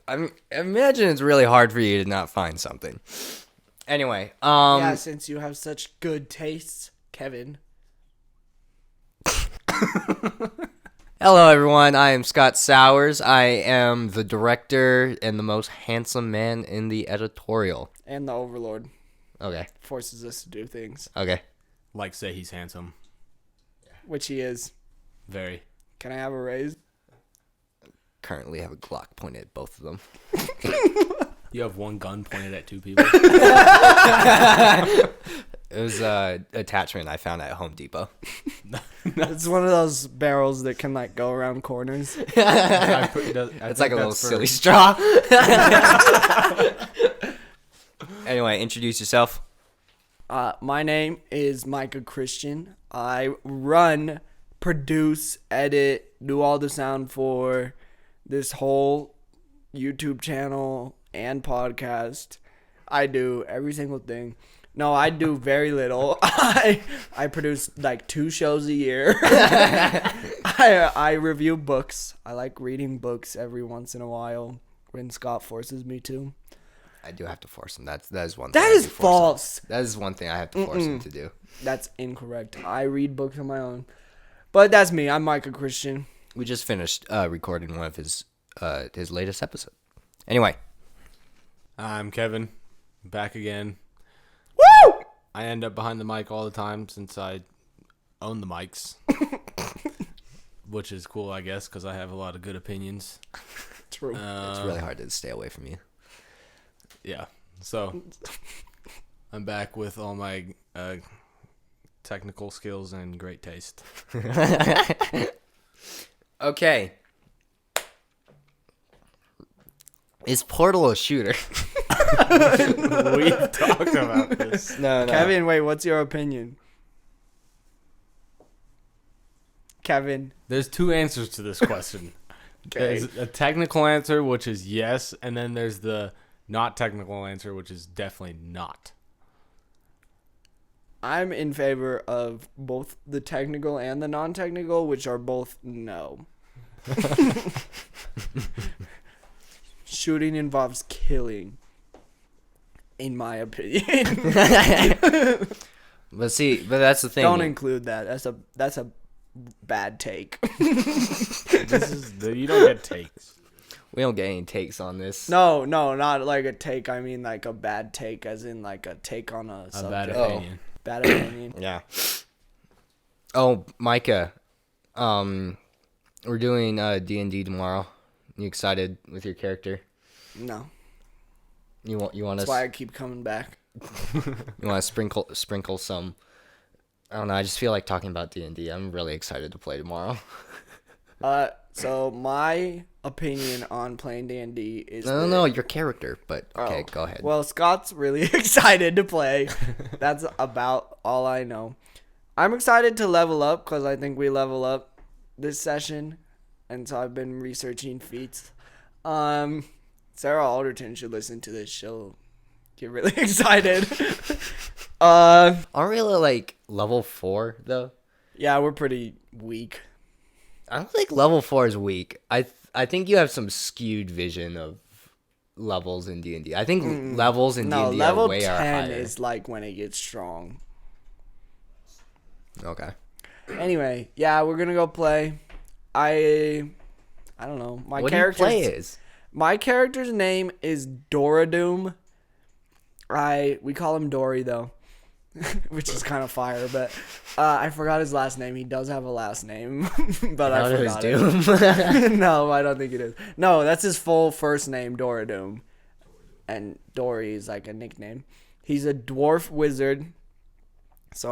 I imagine it's really hard for you to not find something. Anyway, Yeah, since you have such good tastes, Kevin. Hello everyone, I am Scott Sowers. I am the director and the most handsome man in the editorial. And the Overlord Okay. forces us to do things, Okay. Like, say he's handsome. which he is. Very. Can I have a raise? Currently have a Glock pointed at both of them. You have one gun pointed at two people. It was an attachment I found at Home Depot. It's one of those barrels that can like go around corners. It's like a little silly straw. Anyway, introduce yourself. My name is Micah Christian. I run, produce, edit, do all the sound for this whole YouTube channel and podcast. I do every single thing. No, I do very little. I produce like 2 shows a year. I review books. I like reading books every once in a while when Scott forces me to. I do have to force him. That is one thing. That I is do force him. false. That is one thing I have to force him to do. That's incorrect. I read books on my own. But that's me. I'm Micah Christian. We just finished recording one of his latest episode. Anyway. I'm Kevin. Back again. Woo! I end up behind the mic all the time since I own the mics. Which is cool, I guess, because I have a lot of good opinions. True. It's really hard to stay away from you. Yeah. So, I'm back with all my technical skills and great taste. Okay. Is Portal a shooter? We've talked about this. No. Kevin, wait, what's your opinion? Kevin. There's 2 answers to this question. Okay. There's a technical answer, which is yes, and then there's the not technical answer, which is definitely not. I'm in favor of both the technical and the non-technical, which are both no. Shooting involves killing, in my opinion. But that's the thing. Don't include that. That's a bad take. You don't get takes. We don't get any takes on this. No, not like a take. I mean like a bad take, as in like a take on a subject. Bad opinion. Bad opinion. Yeah. Oh, Micah, we're doing D&D tomorrow. You excited with your character? No. You want That's us? why I keep coming back. You want to sprinkle some? I don't know. I just feel like talking about D&D. I'm really excited to play tomorrow. So my opinion on playing D&D is No, your character. But okay, go ahead. Well, Scott's really excited to play. That's about all I know. I'm excited to level up because I think we level up this session, and so I've been researching feats. Sarah Alderton should listen to this. She'll get really excited. Aren't we like level 4 though? Yeah, we're pretty weak. I don't think level 4 is weak. I think you have some skewed vision of levels in D&D. I think levels in No, D&D level are way 10 higher. is like when it gets strong. Okay. Anyway, yeah, we're gonna go play. I don't know. What do you play is? My character's name is Doradoom. We call him Dory though, which is kind of fire. But I forgot his last name. He does have a last name, but I forgot it. No, I don't think it is. No, that's his full first name, Doradoom, and Dory is like a nickname. He's a dwarf wizard. So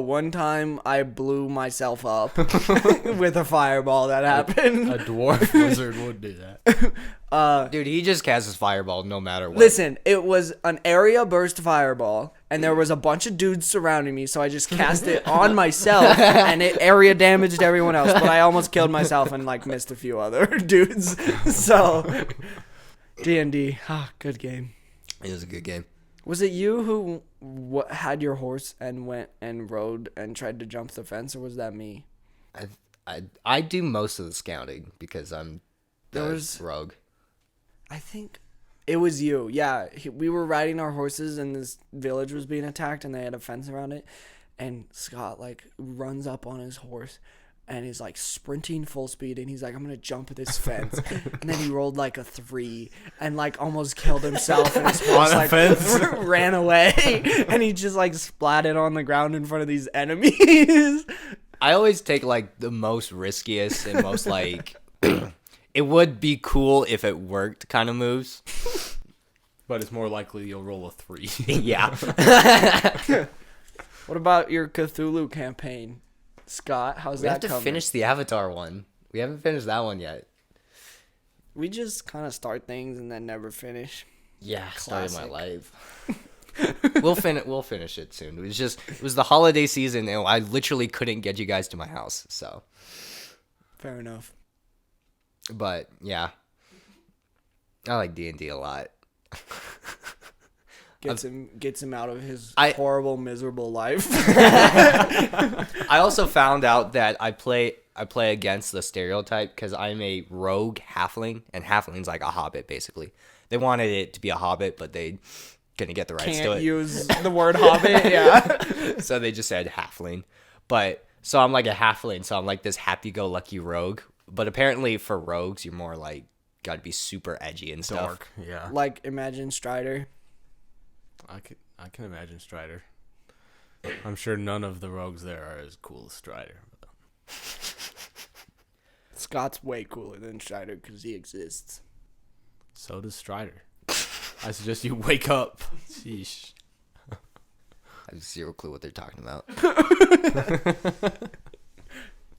one time I blew myself up with a fireball. That happened. A dwarf wizard would do that. Dude, he just casts his fireball no matter what. Listen, it was an area burst fireball, and there was a bunch of dudes surrounding me, so I just cast it on myself, and it area damaged everyone else, but I almost killed myself and like missed a few other dudes. So, D&D, good game. It was a good game. Was it you who had your horse and went and rode and tried to jump the fence, or was that me? I do most of the scouting because I'm the rogue. I think it was you. Yeah, we were riding our horses and this village was being attacked and they had a fence around it. And Scott like runs up on his horse and he's like sprinting full speed and he's like, I'm gonna jump this fence. And then he rolled like a 3 and like almost killed himself and his horse like ran away and he just like splatted on the ground in front of these enemies. I always take like the most riskiest and most like it would be cool if it worked kind of moves. But it's more likely you'll roll a 3. Yeah. What about your Cthulhu campaign, Scott? How's We that have to coming? finish the Avatar one. We haven't finished that one yet. We just kind of start things and then never finish. Yeah, started my Classic. life. We'll finish it soon. It was the holiday season and I literally couldn't get you guys to my house. So, Fair enough. but yeah. I like D&D a lot. Gets him out of his horrible, miserable life. I also found out that I play against the stereotype because I'm a rogue halfling, and halfling's like a hobbit, basically. They wanted it to be a hobbit, but they couldn't get the rights to Can't it. use the word hobbit, yeah. So they just said halfling. But so I'm like a halfling, so I'm like this happy-go-lucky rogue. But apparently for rogues, you're more like got to be super edgy and stuff. Dark, yeah. Like, imagine Strider. I can imagine Strider. I'm sure none of the rogues there are as cool as Strider. Scott's way cooler than Strider because he exists. So does Strider. I suggest you wake up. Sheesh. I have zero clue what they're talking about.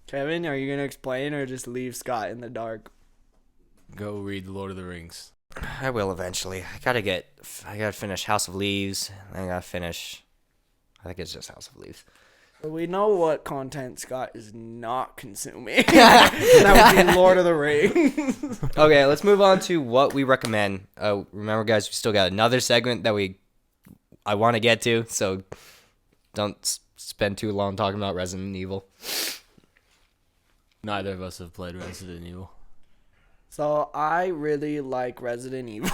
Kevin, are you going to explain or just leave Scott in the dark? Go read Lord of the Rings. I will eventually. I gotta finish House of Leaves. I gotta finish. I think it's just House of Leaves. We know what content Scott is not consuming. That would be Lord of the Rings. Okay, let's move on to what we recommend. Remember, guys, we still got another segment that I want to get to, so don't spend too long talking about Resident Evil. Neither of us have played Resident Evil. So I really like Resident Evil.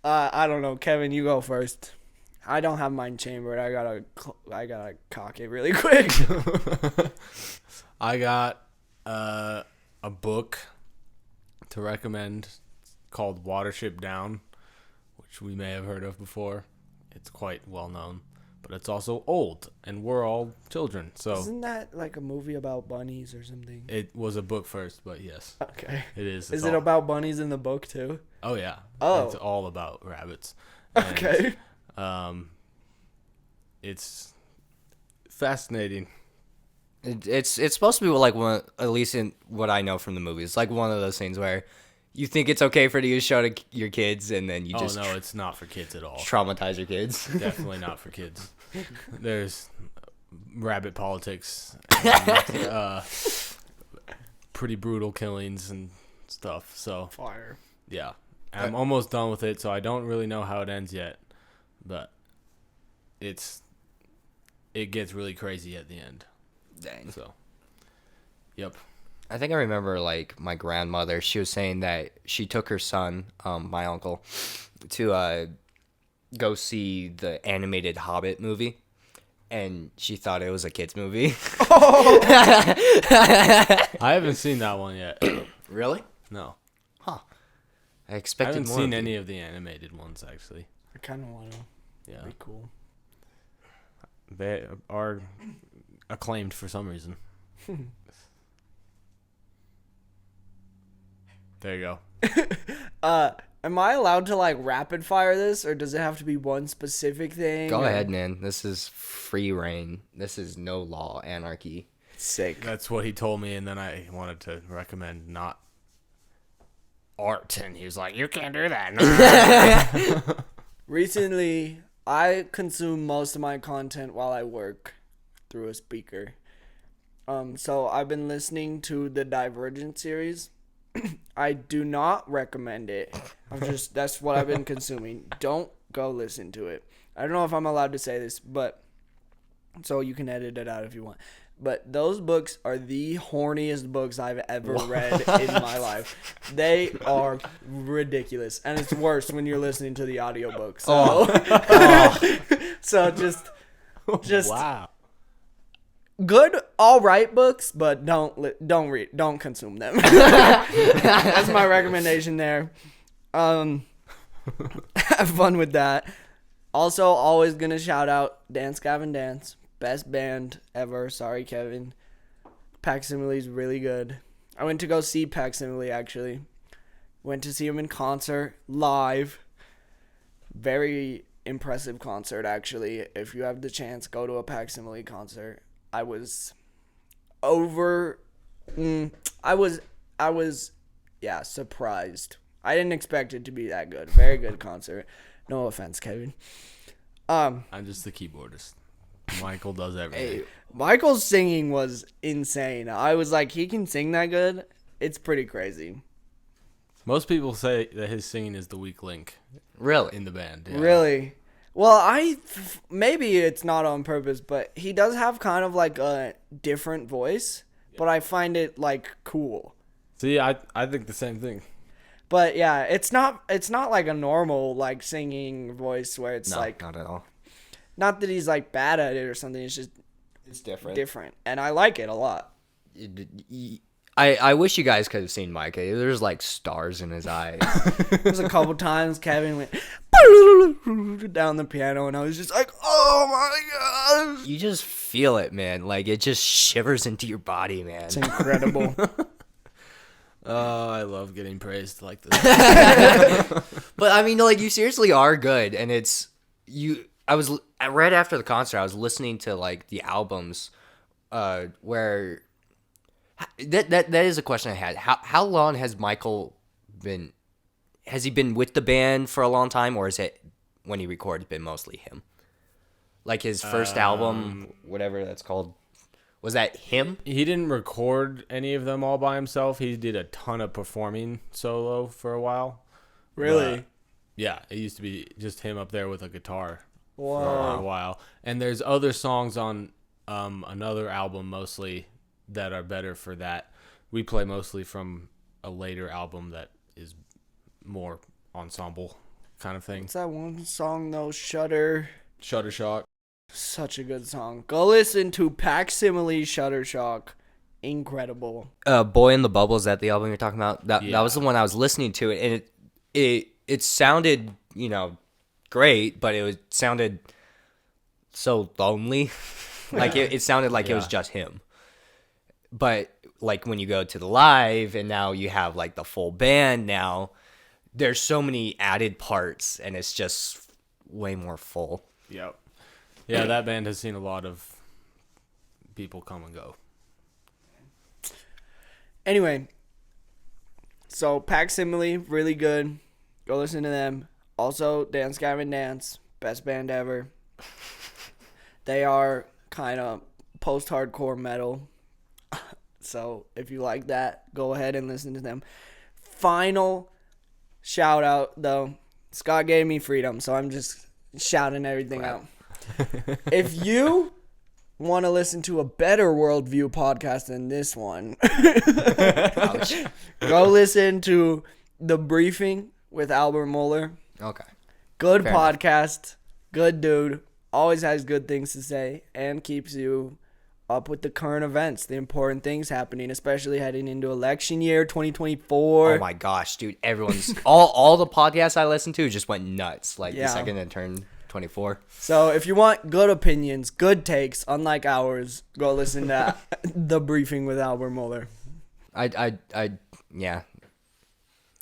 I don't know, Kevin. You go first. I don't have mine chambered. I gotta cock it really quick. I got a book to recommend called Watership Down, which we may have heard of before. It's quite well known, but it's also old, and we're all children. So Isn't that like a movie about bunnies or something? it was a book first, but yes, Okay. it is. Is it about bunnies in the book too? Oh yeah. Oh. It's all about rabbits. Okay. It's fascinating. It's supposed to be like one, at least in what I know from the movies, it's like one of those things where you think it's okay for you to show to your kids, and then you just It's not for kids at all. traumatize your kids. Definitely not for kids. There's rabbit politics, and, pretty brutal killings and stuff. So Fire. yeah, I'm almost done with it, so I don't really know how it ends yet, but it gets really crazy at the end. Dang. So, yep. I think I remember, like, my grandmother, she was saying that she took her son, my uncle, to go see the animated Hobbit movie, and she thought it was a kid's movie. I haven't seen that one yet. Really? No. I I expected haven't more. seen any of the animated ones, actually. I kind of want to. Yeah. Be cool. They are acclaimed for some reason. There you go. Am I allowed to like rapid fire this, or does it have to be one specific thing? Go or- ahead, man. This is free reign. This is no law, anarchy. Sick. That's what he told me, and then I wanted to recommend not art, and he was like, "You can't do that." Recently, I consume most of my content while I work through a speaker. So I've been listening to the Divergent series. I do not recommend it. That's what I've been consuming. Don't go listen to it. I don't know if I'm allowed to say this, but so you can edit it out if you want. but those books are the horniest books I've ever read in my life. They are ridiculous, and it's worse when you're listening to the audiobook. So, so just Wow. good, all right books, but don't consume them. That's my recommendation there. Have fun with that. Also, always gonna shout out Dance Gavin Dance, best band ever. Sorry, Kevin. Pacsimile's really good. I went to go see Pacsimile actually. Went to see him in concert live. Very impressive concert actually. If you have the chance, go to a Pacsimile concert. I was surprised. I didn't expect it to be that good. Very good concert. No offense, Kevin. I'm just the keyboardist. Michael does everything. Hey, Michael's singing was insane. I was like, he can sing that good? It's pretty crazy. Most people say that his singing is the weak link Really? in the band. Yeah. Really? Well, maybe it's not on purpose, but he does have kind of like a different voice, but I find it like cool. See, I think the same thing. But yeah, it's not like a normal like singing voice where it's No, like not at all. not that he's like bad at it or something. It's just It's different. and I like it a lot. I wish you guys could have seen Micah. There's like stars in his eyes. There's a couple times Kevin went down the piano, and I was just like, "Oh my gosh!" You just feel it, man. Like it just shivers into your body, man. It's incredible. Oh, I love getting praised like this. But I mean, like you seriously are good, and it's you. I was right after the concert. I was listening to like the albums, where that is a question I had. How long has Michael been? Has he been with the band for a long time, or is it when he recorded been mostly him? Like his first album, whatever that's called, was that him? He didn't record any of them all by himself. He did a ton of performing solo for a while. Really? But, yeah, it used to be just him up there with a guitar for Wow. a while. And there's other songs on another album mostly that are better for that. We play mostly from a later album that is more ensemble kind of thing. What's that one song though? Shudder. Shuttershock. Such a good song. Go listen to Pacsimile Shuttershock. Incredible. Boy in the Bubble, is that the album you're talking about? That Yeah. was the one I was listening to, and it sounded, great, but it sounded so lonely. Like it sounded like it was just him. But like when you go to the live and now you have like the full band now, there's so many added parts and it's just way more full. Yep. Yeah, that band has seen a lot of people come and go. Anyway, so Pacsimile, really good. Go listen to them. Also, Dance Gavin Dance, best band ever. They are kind of post-hardcore metal. So if you like that, go ahead and listen to them. Final shout out, though. Scott gave me freedom, so I'm just shouting everything out. If you want to listen to a better worldview podcast than this one, go listen to The Briefing with Albert Mueller. Okay. Good Fair podcast. Good dude. Always has good things to say and keeps you up with the current events, the important things happening, especially heading into election year 2024. Oh my gosh, dude! Everyone's all the podcasts I listened to just went nuts. Like Yeah. the second it turned 24. So if you want good opinions, good takes, unlike ours, go listen to The Briefing with Albert Mueller. Yeah,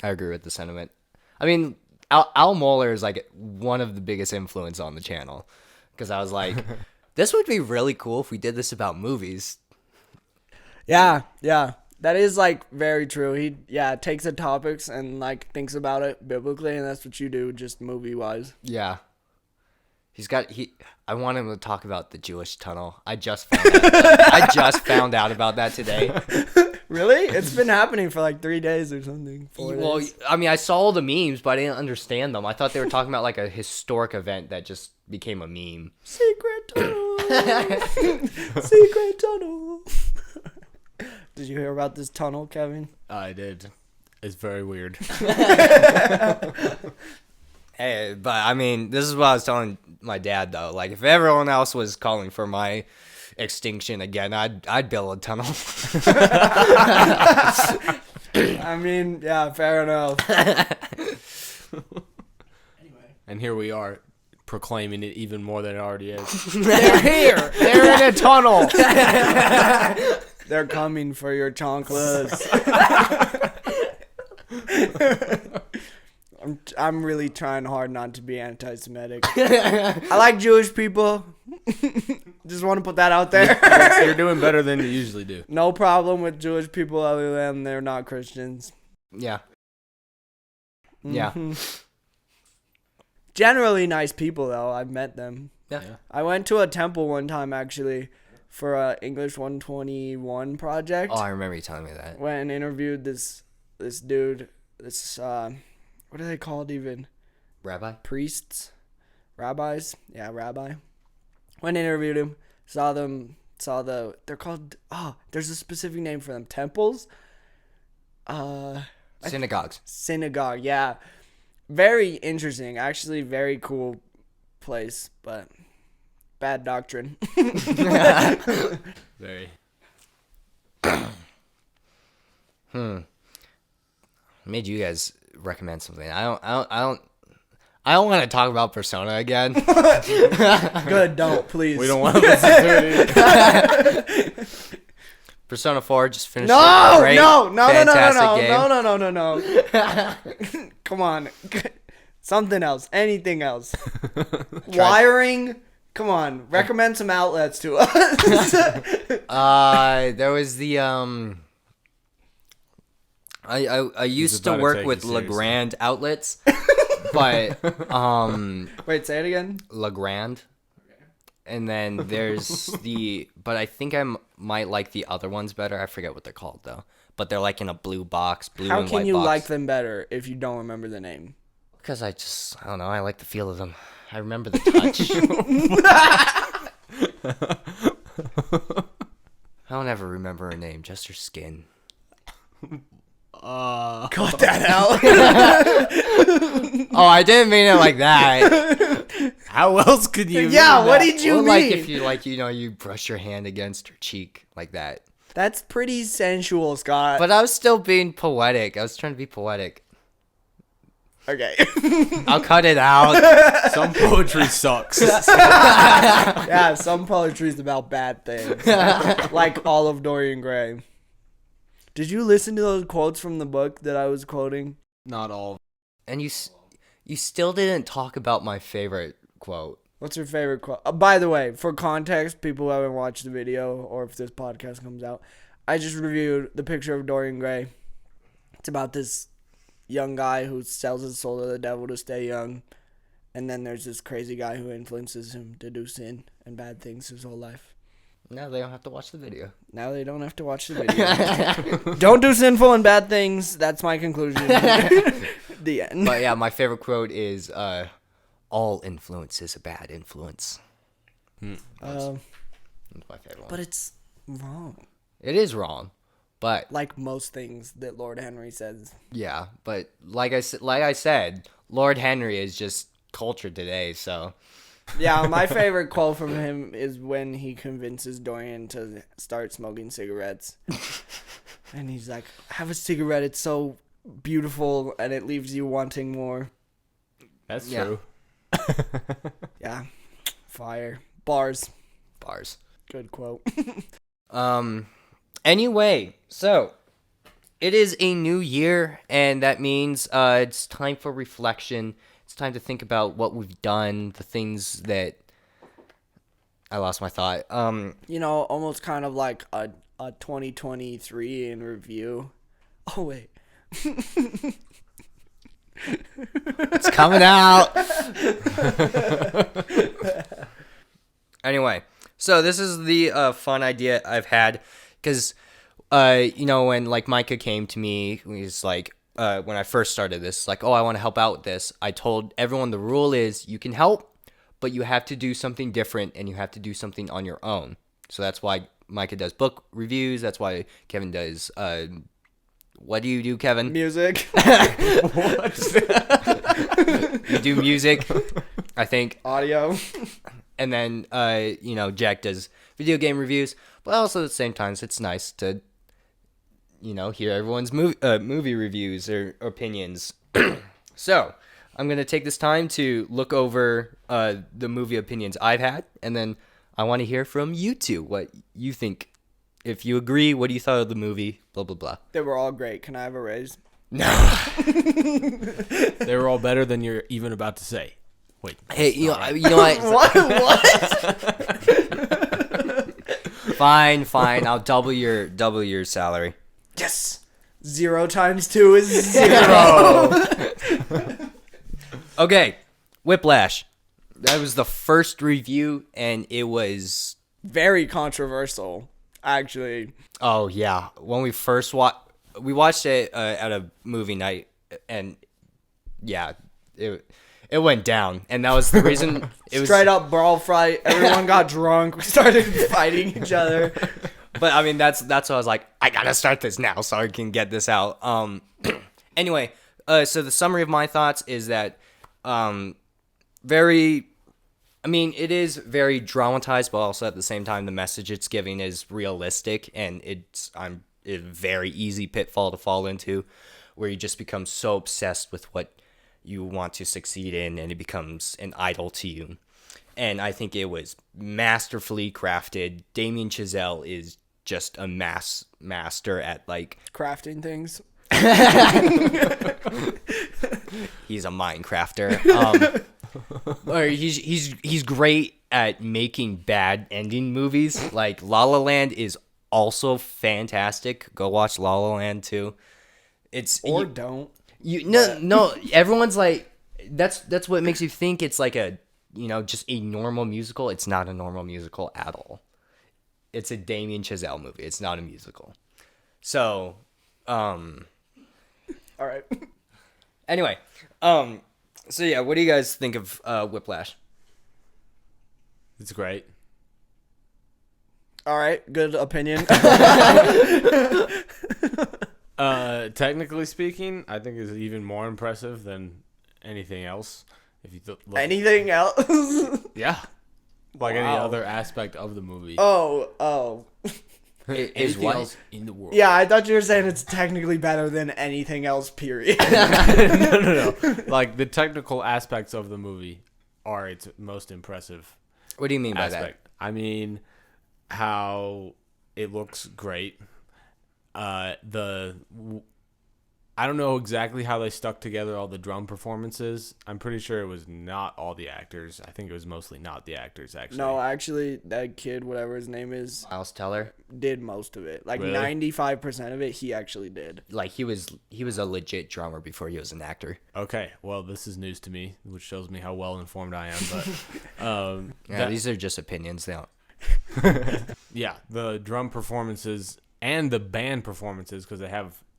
I agree with the sentiment. I mean, Al Mohler is like one of the biggest influence on the channel because I was like, this would be really cool if we did this about movies. Yeah. That is like very true. He takes the topics and like thinks about it biblically, and that's what you do just movie wise. Yeah. I want him to talk about the Jewish tunnel. I just found out about that today. Really? It's been happening for like 3 days or something. 4 Well, days. I mean, I saw all the memes, but I didn't understand them. I thought they were talking about like a historic event that just became a meme. Secret tunnel. Secret tunnel. Did you hear about this tunnel, Kevin? I did. It's very weird. Hey, but I mean, this is what I was telling my dad though. Like, if everyone else was calling for my extinction again, I'd build a tunnel. I mean, yeah, fair enough. And here we are, proclaiming it even more than it already is. They're here. They're in a tunnel. They're coming for your chocolates. I'm really trying hard not to be anti-Semitic. I like Jewish people. Just want to put that out there. You're doing better than you usually do. No problem with Jewish people other than they're not Christians. Yeah. Yeah. Mhm. Generally nice people, though. I've met them. Yeah. I went to a temple one time, actually, for a English 121 project. Oh, I remember you telling me that. Went and interviewed this dude, what are they called even? Rabbi? Priests? Rabbis? Yeah, rabbi. Went and interviewed him. They're called, there's a specific name for them. Temples? Synagogues. Synagogue, yeah. Very interesting. Actually, very cool place, but bad doctrine. Very. Made you guys recommend something. I don't want to talk about Persona again. Good, don't, please. We don't want to listen to it. Persona 4 just finished. No, a great, no. fantastic game. No. Come on. Something else. Anything else. Wiring. Come on. Recommend some outlets to us. There was the I used to about to work take with it seriously. Legrand outlets, but Wait, say it again. Legrand. And then there's but I think I might like the other ones better. I forget what they're called though. But they're like in a blue box, blue How and can white you box. like them better if you don't remember the name? Because I don't know. I like the feel of them. I remember the touch. I don't ever remember her name, just her skin. Cut that out. Oh, I didn't mean it like that. How else could you? Yeah, mean what that? did you Well, mean? like if you brush your hand against her cheek like that. That's pretty sensual, Scott. But I was still being poetic. I was trying to be poetic. Okay. I'll cut it out. Some poetry sucks. Yeah, some poetry is about bad things. Like all of Dorian Gray. Did you listen to those quotes from the book that I was quoting? Not all. And you still didn't talk about my favorite quote. What's your favorite quote? By the way, for context, people who haven't watched the video or if this podcast comes out, I just reviewed The Picture of Dorian Gray. It's about this young guy who sells his soul to the devil to stay young. And then there's this crazy guy who influences him to do sin and bad things his whole life. Now they don't have to watch the video. Now they don't have to watch the video. Don't do sinful and bad things. That's my conclusion. The end. But yeah, my favorite quote is, all influence is a bad influence. That's my favorite one. But it's wrong. It is wrong. But Like most things that Lord Henry says. yeah, but like I said, Lord Henry is just culture today, so Yeah, my favorite quote from him is when he convinces Dorian to start smoking cigarettes. And he's like, have a cigarette, it's so beautiful and it leaves you wanting more. That's Yeah. true. Yeah. Fire. Bars. bars. Good quote. Anyway, so it is a new year, and that means it's time for reflection. It's time to think about what we've done, the things that I lost my thought. Almost kind of like a 2023 in review. Oh, wait. It's coming out. Anyway, so this is the fun idea I've had because, when like Micah came to me, he's like, when I first started this, like, oh, I want to help out with this. I told everyone the rule is you can help, but you have to do something different and you have to do something on your own. So that's why Micah does book reviews. That's why Kevin does. What do you do, Kevin? Music. You do music, I think. Audio. And then, Jack does video game reviews. But also at the same time, it's nice to, hear everyone's movie reviews or opinions. So, I'm going to take this time to look over the movie opinions I've had. And then I want to hear from you two what you think. If you agree, what do you thought of the movie? Blah, blah, blah. They were all great. Can I have a raise? No. They were all better than you're even about to say. Wait. Hey, you know what? What? Fine. I'll double your salary. Yes. 0 times 2 is 0. Okay, Whiplash. That was the first review, and it was. Very controversial, actually. Oh yeah, when we first we watched it at a movie night, and yeah, it went down, and that was the reason. It was Straight up brawl fight. Everyone got drunk. We started fighting each other. But I mean, that's what I was like. I gotta start this now so I can get this out. Anyway, so the summary of my thoughts is that, it is very dramatized, but also at the same time, the message it's giving is realistic, and it's a very easy pitfall to fall into, where you just become so obsessed with what you want to succeed in, and it becomes an idol to you. And I think it was masterfully crafted. Damien Chazelle is just a master at Crafting things. He's a Minecrafter. Or he's great at making bad ending movies. Like La La Land is also fantastic. Go watch La La Land too. Don't. No. Everyone's like that's what makes you think it's like a just a normal musical. It's not a normal musical at all. It's a Damien Chazelle movie. It's not a musical. So, All right. anyway, so yeah, what do you guys think of Whiplash? It's great. All right. Good opinion. Technically speaking, I think it's even more impressive than anything else. If you Anything else? yeah, like any Wow. other aspect of the movie. Oh. Is Anything what? else in the world? Yeah, I thought you were saying it's technically better than anything else, period. no. Like the technical aspects of the movie are its most impressive What do you mean by aspect. I mean, how it looks great. I don't know exactly how they stuck together all the drum performances. I'm pretty sure it was not all the actors. I think it was mostly not the actors, actually. No, actually, that kid, whatever his name is, that? Miles Teller? did most of it. Like Really? 95% of it, he actually did. Like he was a legit drummer before he was an actor. Okay, well, this is news to me, which shows me how well informed I am. But Yeah, these are just opinions. They don't. yeah, the drum performances and the band performances, because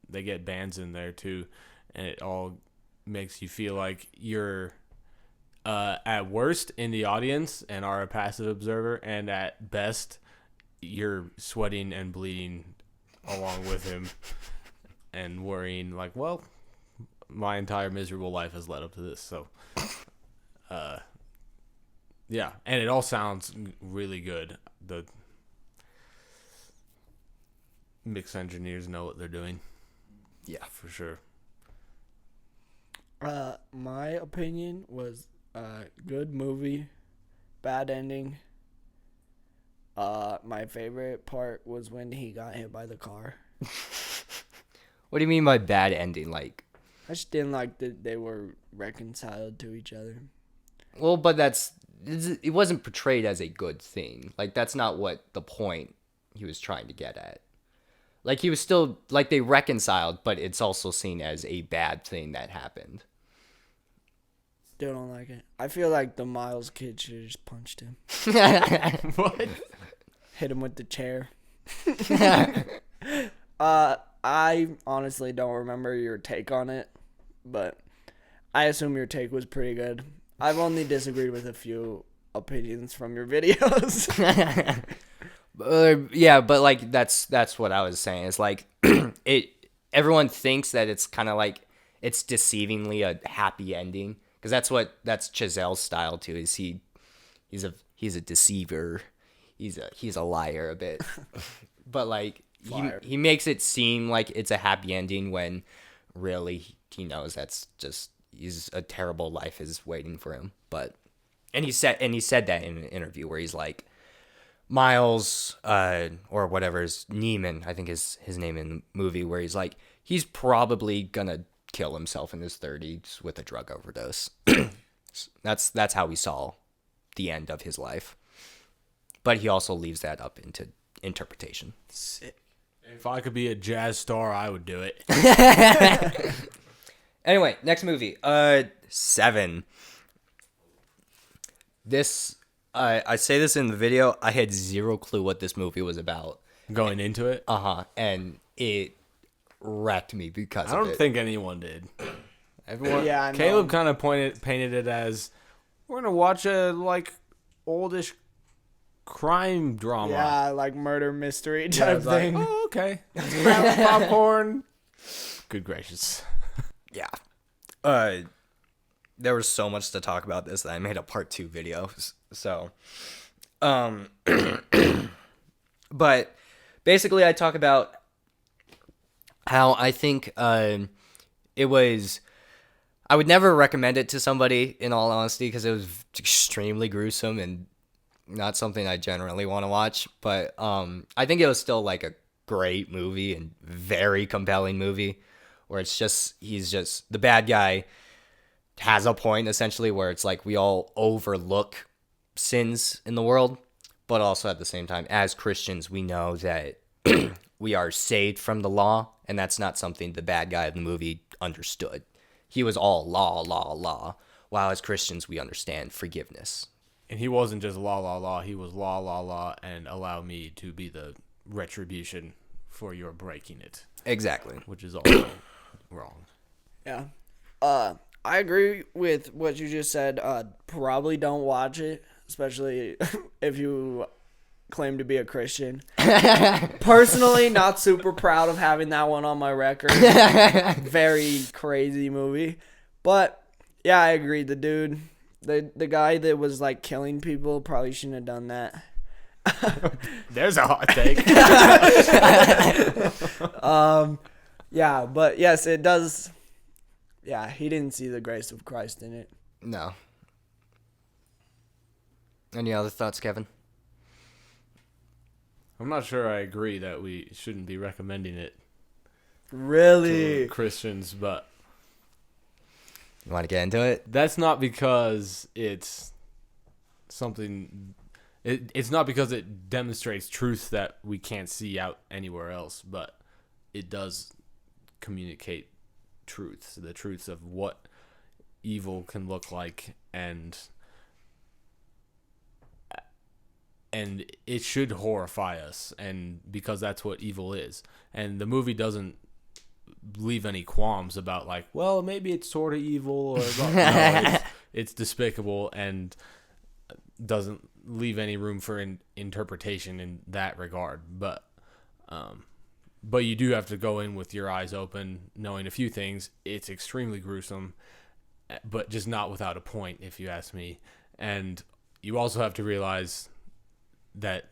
they get bands in there too, and it all makes you feel like you're at worst in the audience and are a passive observer, and at best you're sweating and bleeding along with him and worrying like, well, my entire miserable life has led up to this. So yeah, and it all sounds really good. The mix engineers know what they're doing. Yeah, for sure. My opinion was good movie, bad ending. My favorite part was when he got hit by the car. What do you mean by bad ending? Like, I just didn't like that they were reconciled to each other. well, but it wasn't portrayed as a good thing. Like, that's not what the point he was trying to get at. Like, he was still, like, they reconciled, but it's also seen as a bad thing that happened. Still don't like it. I feel like the Miles kid should have just punched him. What? Hit him with the chair. I honestly don't remember your take on it, but I assume your take was pretty good. I've only disagreed with a few opinions from your videos. Yeah, but like that's what I was saying. It's like it. Everyone thinks that it's kind of like it's deceivingly a happy ending because that's Chazelle's style too. Is he's a deceiver. He's a liar a bit, but like he makes it seem like it's a happy ending when really he knows that's just he's a terrible life is waiting for him. But and he said that in an interview where he's like Miles, or whatever is Neiman, I think is his name in the movie, where he's like, he's probably gonna kill himself in his 30s with a drug overdose. That's how we saw the end of his life. But he also leaves that up into interpretation. Sick. If I could be a jazz star, I would do it. Anyway, next movie. 7. This I say this in the video. I had zero clue what this movie was about. Going into it? And it wrecked me because I of don't it. think anyone did. Everyone. Yeah, I know. Caleb kind of painted it as we're gonna watch a like oldish crime drama. Yeah, like murder mystery Yeah, I type was like, thing. oh, okay. Grab popcorn. Good gracious. Yeah. There was so much to talk about this that I made a part 2 video. So, but basically I talk about how I think, it was, I would never recommend it to somebody in all honesty, because it was extremely gruesome and not something I generally want to watch. But, I think it was still like a great movie and very compelling movie where it's just, he's just the bad guy has a point essentially where it's like we all overlook sins in the world, but also at the same time as Christians we know that we are saved from the law, and that's not something the bad guy of the movie understood. He was all law, while as Christians we understand forgiveness. And he wasn't just law. He was law, and allow me to be the retribution for your breaking it. Exactly. Which is also wrong. Yeah. I agree with what you just said. Probably don't watch it, especially if you claim to be a Christian. Personally, not super proud of having that one on my record. Very crazy movie. But, yeah, I agree. The dude, the guy that was, like, killing people probably shouldn't have done that. There's a hot take. Yeah, but, yes, it does... Yeah, he didn't see the grace of Christ in it. No. Any other thoughts, Kevin? I'm not sure I agree that we shouldn't be recommending it Really? to Christians, but You want to get into it? that's not because it's something. It's not because it demonstrates truth that we can't see out anywhere else, but it does communicate truths, the truths of what evil can look like, and it should horrify us, and because that's what evil is. And the movie doesn't leave any qualms about like, well, maybe it's sort of evil, or no, it's despicable, and doesn't leave any room for interpretation in that regard. But you do have to go in with your eyes open, knowing a few things. It's extremely gruesome, but just not without a point, if you ask me. And you also have to realize that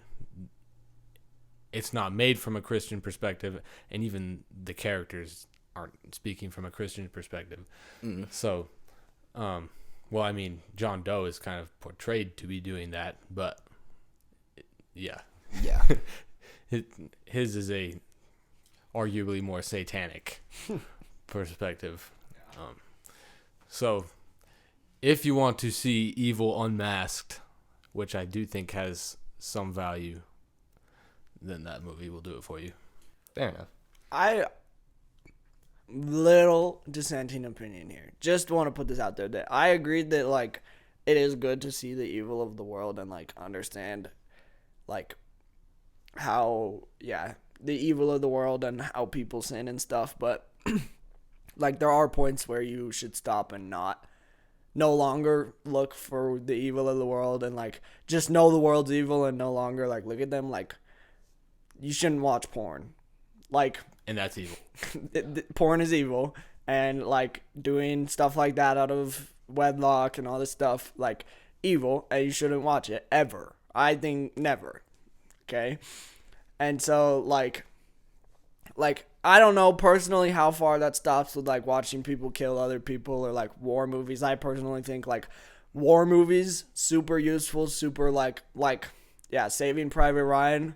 it's not made from a Christian perspective, and even the characters aren't speaking from a Christian perspective. So, well, I mean, John Doe is kind of portrayed to be doing that, but yeah. His is a arguably more satanic perspective. So, if you want to see evil unmasked, which I do think has some value, then that movie will do it for you. Fair enough. Little dissenting opinion here. Just want to put this out there that I agree that like it is good to see the evil of the world and like understand like how the evil of the world and how people sin and stuff, but like there are points where you should stop and no longer look for the evil of the world and like just know the world's evil and no longer like look at them like you shouldn't watch porn. Like, And that's evil. porn is evil, and like doing stuff like that out of wedlock and all this stuff, like evil, and you shouldn't watch it ever. I think never. Okay, and so like I don't know personally how far that stops with like watching people kill other people or like war movies. I personally think like war movies super useful, super like yeah, Saving Private Ryan.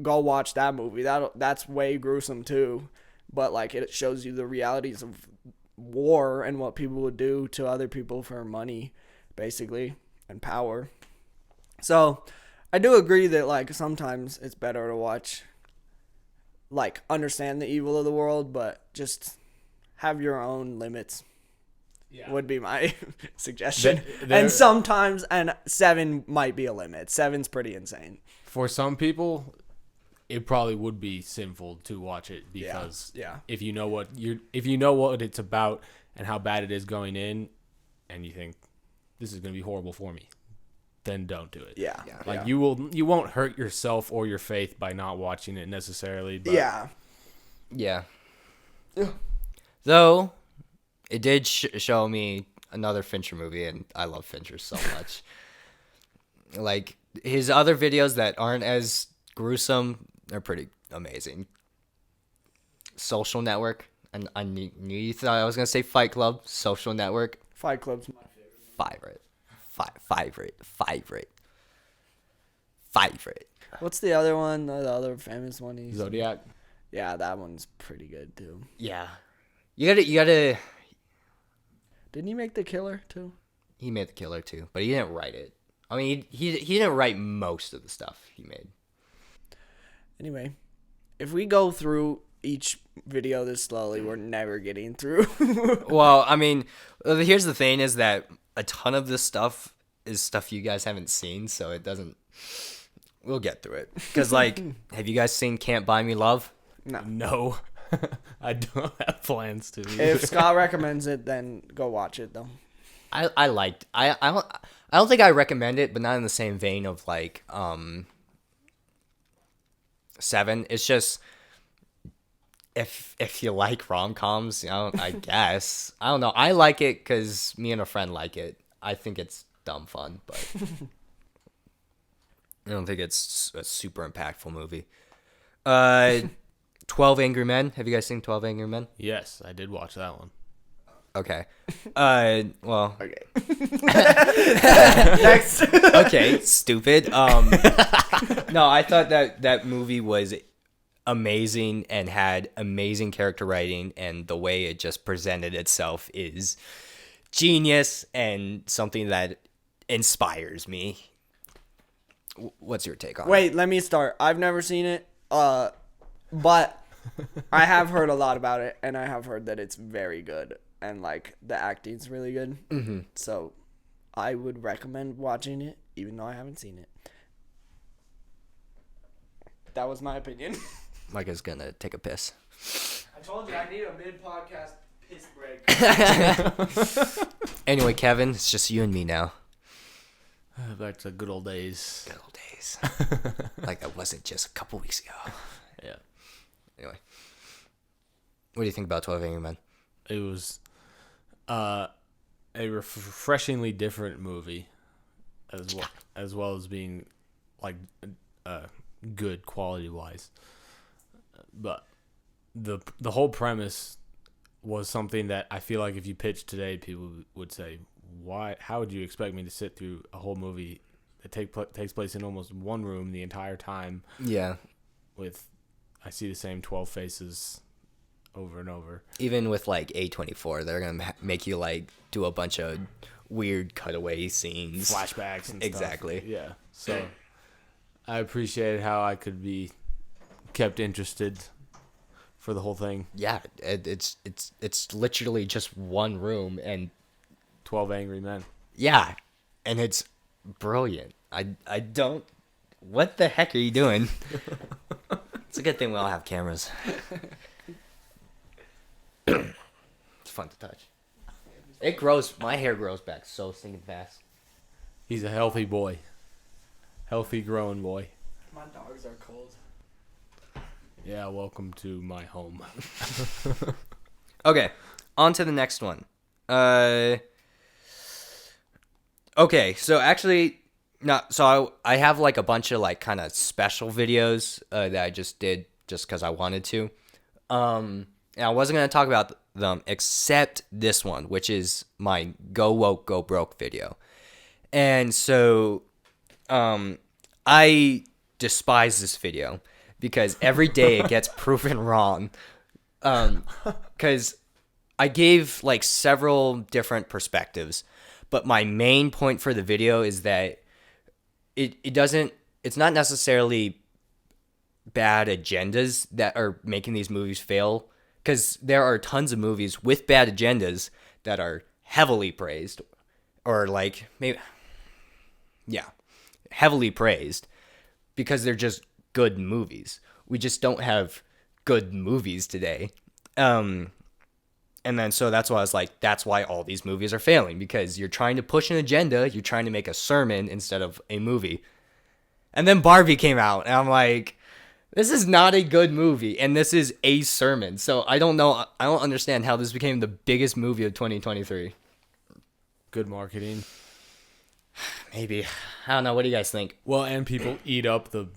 Go watch that movie. That's way gruesome too, but like it shows you the realities of war and what people would do to other people for money, basically, and power. So I do agree that like sometimes it's better to watch, like understand the evil of the world, but just have your own limits. Yeah. Would be my suggestion. There- And sometimes, and 7 might be a limit. 7's pretty insane. For some people, it probably would be sinful to watch it because Yeah. if you know what it's about and how bad it is going in, and you think this is going to be horrible for me, then don't do it. Yeah. Like you won't hurt yourself or your faith by not watching it necessarily. But Yeah. Yeah. Though, it did show me another Fincher movie, and I love Fincher so much. Like, his other videos that aren't as gruesome are pretty amazing. Social Network. And I knew you thought I was going to say Fight Club. Social Network. Fight Club's my favorite. Favorite. What's the other one? The other famous one? Zodiac. Yeah, that one's pretty good too. Yeah. You gotta. Didn't he make The Killer too? He made The Killer too, but he didn't write it. I mean, he didn't write most of the stuff he made. Anyway, if we go through each video this slowly, we're never getting through. Well, I mean, here's the thing: is that a ton of this stuff is stuff you guys haven't seen, so it doesn't. We'll get through it. Because, like, have you guys seen Can't Buy Me Love? No. I don't have plans to. If Scott recommends it, then go watch it though. I liked. I don't think I recommend it, but not in the same vein of like 7. It's just if you like rom-coms, you know, I guess. I don't know. I like it because me and a friend like it. I think it's dumb fun, but I don't think it's a super impactful movie. 12 Angry Men. Have you guys seen 12 Angry Men? Yes, I did watch that one. Okay. Well. Okay. Next. Okay, stupid. No, I thought that movie was amazing and had amazing character writing, and the way it just presented itself is genius and something that inspires me. What's your take on it? Wait, let me start. I've never seen it, but I have heard a lot about it, and I have heard that it's very good, and like the acting's really good. Mm-hmm. So I would recommend watching it, even though I haven't seen it. That was my opinion. Micah's gonna take a piss. I told you I need a mid-podcast piss break. Anyway, Kevin, it's just you and me now. Back to good old days. Good old days. Like that wasn't just a couple weeks ago. Yeah. Anyway, what do you think about 12 Angry Men? It was a refreshingly different movie, as well as being like good quality wise. But the whole premise was something that I feel like if you pitched today, people would say, "Why? How would you expect me to sit through a whole movie that takes place in almost one room the entire time?" Yeah. With I see the same 12 faces over and over. Even with like A24, they're gonna make you like do a bunch of weird cutaway scenes, Flashbacks and exactly. stuff. Yeah. So I appreciated how I could be kept interested for the whole thing. Yeah, it's literally just one room, and 12 Angry Men. yeah, and it's brilliant. I don't. What the heck are you doing? It's a good thing we all have cameras. It's fun to touch. It grows. My hair grows back so stinking fast. He's a healthy boy. Healthy growing boy. My dogs are cold. Yeah, welcome to my home. Okay, on to the next one. Okay, so actually, not so I have like a bunch of like kind of special videos that I just did just because I wanted to. And I wasn't gonna talk about them except this one, which is my Go Woke Go Broke video. And so, I despise this video because every day it gets proven wrong. Because I gave like several different perspectives, but my main point for the video is that it's not necessarily bad agendas that are making these movies fail, because there are tons of movies with bad agendas that are heavily praised, or like maybe, yeah, heavily praised because they're just good movies. We just don't have good movies today. And then so that's why I was like, that's why all these movies are failing, because you're trying to push an agenda, you're trying to make a sermon instead of a movie. And then Barbie came out, and I'm like, this is not a good movie, and this is a sermon. So I don't know, I don't understand how this became the biggest movie of 2023. Good marketing. Maybe. I don't know, what do you guys think? Well, and people eat up the